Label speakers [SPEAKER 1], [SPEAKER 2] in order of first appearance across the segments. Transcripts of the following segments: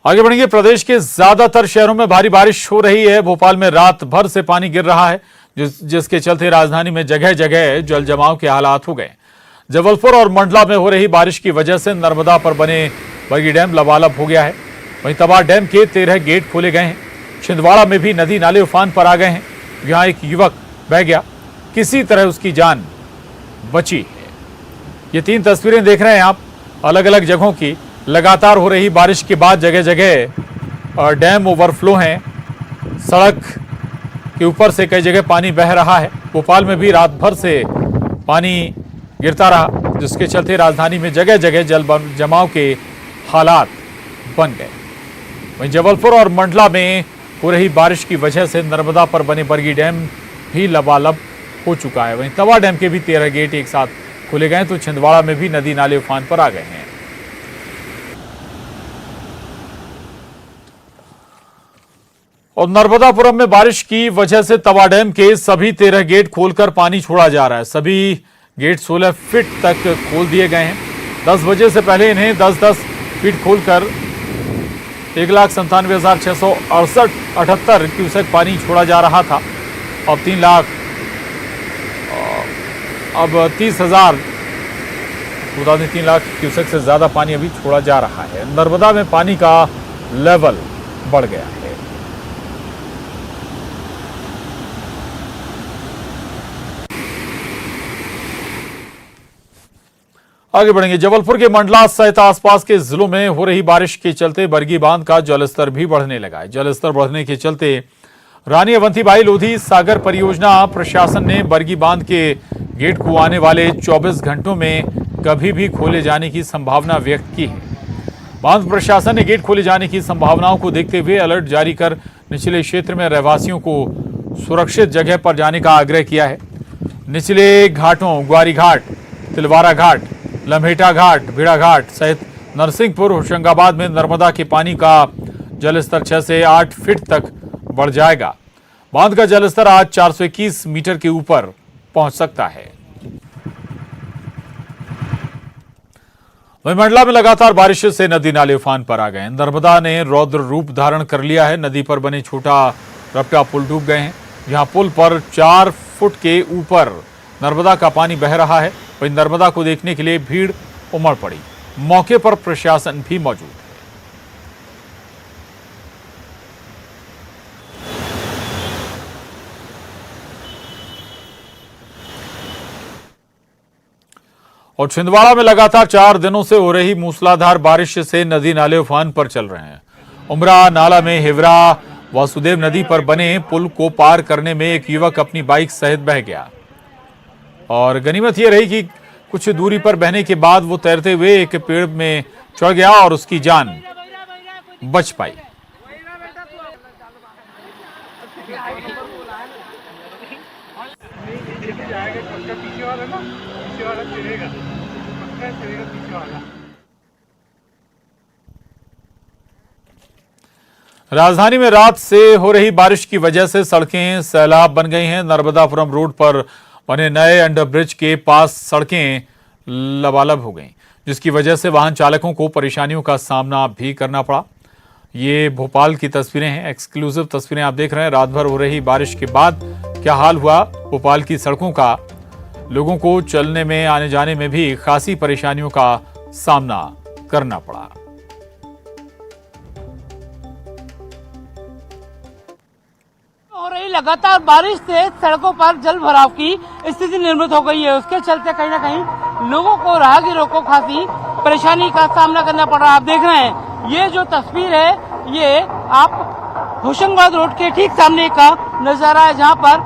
[SPEAKER 1] आगे बढ़ेंगे। प्रदेश के ज्यादातर शहरों में भारी बारिश हो रही है। भोपाल में रात भर से पानी गिर रहा है, जिसके चलते राजधानी में जगह जगह जल जमाव के हालात हो गए। जबलपुर और मंडला में हो रही बारिश की वजह से नर्मदा पर बने बरगी डैम लबालब हो गया है। वहीं तवा डैम के 13 गेट खोले गए हैं। छिंदवाड़ा में भी नदी नाले उफान पर आ गए हैं। यहां एक युवक बह गया, किसी तरह उसकी जान बची है। ये 3 तस्वीरें देख रहे हैं आप, अलग अलग जगहों की। लगातार हो रही बारिश के बाद जगह जगह डैम ओवरफ्लो हैं। सड़क के ऊपर से कई जगह पानी बह रहा है। भोपाल में भी रात भर से पानी गिरता रहा, जिसके चलते राजधानी में जगह जगह जल जमाव के हालात बन गए। वहीं जबलपुर और मंडला में हो रही बारिश की वजह से नर्मदा पर बने बरगी डैम भी लबालब हो चुका है। वहीं तवा डैम के भी 13 गेट एक साथ खोले गए, तो छिंदवाड़ा में भी नदी नाले उफान पर आ गए हैं। और नर्मदापुरम में बारिश की वजह से तवा डैम के सभी 13 गेट खोलकर पानी छोड़ा जा रहा है। सभी गेट 16 फीट तक खोल दिए गए हैं। 10 बजे से पहले इन्हें 10-10 फीट खोलकर 1,97,668 क्यूसेक पानी छोड़ा जा रहा था। अब 30,000 3 लाख क्यूसेक से ज्यादा पानी अभी छोड़ा जा रहा है। नर्मदा में पानी का लेवल बढ़ गया है। आगे बढ़ेंगे। जबलपुर के मंडला सहित आसपास के जिलों में हो रही बारिश के चलते बरगी बांध का जलस्तर भी बढ़ने लगा है। जलस्तर बढ़ने के चलते रानी अवंतीबाई लोधी सागर परियोजना प्रशासन ने बरगी बांध के गेट को आने वाले 24 घंटों में कभी भी खोले जाने की संभावना व्यक्त की है। बांध प्रशासन ने गेट खोले जाने की संभावनाओं को देखते हुए अलर्ट जारी कर निचले क्षेत्र में रहवासियों को सुरक्षित जगह पर जाने का आग्रह किया है। निचले घाटों ग्वारी घाट, तिलवारा घाट, लम्हेटा घाट, भेड़ा घाट सहित नरसिंहपुर, होशंगाबाद में नर्मदा के पानी का जलस्तर 6 से 8 फीट तक बढ़ जाएगा। बांध का जलस्तर आज 421 मीटर के ऊपर पहुंच सकता है। वहीं मंडला में लगातार बारिश से नदी नाले उफान पर आ गए। नर्मदा ने रौद्र रूप धारण कर लिया है। नदी पर बने छोटा रपटा पुल डूब गए हैं। यहां पुल पर 4 फुट के ऊपर नर्मदा का पानी बह रहा है। वहीं नर्मदा को देखने के लिए भीड़ उमड़ पड़ी। मौके पर प्रशासन भी मौजूद है। और छिंदवाड़ा में लगातार 4 दिनों से हो रही मूसलाधार बारिश से नदी नाले उफान पर चल रहे हैं। उमरा नाला में हिवरा वासुदेव नदी पर बने पुल को पार करने में एक युवक अपनी बाइक सहित बह गया। और गनीमत यह रही कि कुछ दूरी पर बहने के बाद वो तैरते हुए एक पेड़ में चढ़ गया और उसकी जान बच पाई। राजधानी में रात से हो रही बारिश की वजह से सड़कें सैलाब बन गई हैं। नर्मदापुरम रोड पर बने नए अंडरब्रिज के पास सड़कें लबालब हो गईं, जिसकी वजह से वाहन चालकों को परेशानियों का सामना भी करना पड़ा। ये भोपाल की तस्वीरें हैं, एक्सक्लूसिव तस्वीरें आप देख रहे हैं। रात भर हो रही बारिश के बाद क्या हाल हुआ भोपाल की सड़कों का। लोगों को चलने में आने जाने में भी खासी परेशानियों का सामना करना पड़ा।
[SPEAKER 2] हो रही लगातार बारिश से सड़कों पर जल भराव की स्थिति निर्मित हो गई है। उसके चलते कहीं ना कहीं लोगों को, राहगीरों को खासी परेशानी का सामना करना पड़ रहा है। आप देख रहे हैं ये जो तस्वीर है, ये आप होशंगाबाद रोड के ठीक सामने का नजारा है, जहां पर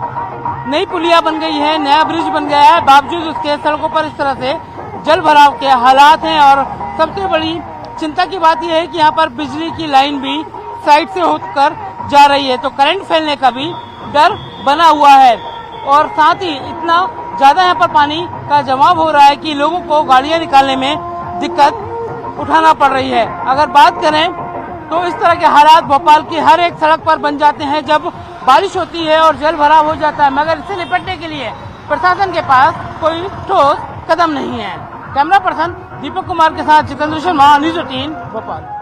[SPEAKER 2] नई पुलिया बन गई है, नया ब्रिज बन गया है। बावजूद उसके सड़कों पर इस तरह से जल भराव के हालात हैं। और सबसे बड़ी चिंता की बात यह है कि यहाँ पर बिजली की लाइन भी साइड से होकर जा रही है, तो करंट फैलने का भी डर बना हुआ है। और साथ ही इतना ज्यादा यहाँ पर पानी का जमाव हो रहा है कि लोगों को गाड़ियां निकालने में दिक्कत उठाना पड़ रही है। अगर बात करें तो इस तरह के हालात भोपाल की हर एक सड़क पर बन जाते हैं जब बारिश होती है और जल भराव हो जाता है, मगर इससे निपटने के लिए प्रशासन के पास कोई ठोस कदम नहीं है। कैमरा पर्सन दीपक कुमार के साथ जितेंद्र शर्मा, न्यूज़ 18 भोपाल।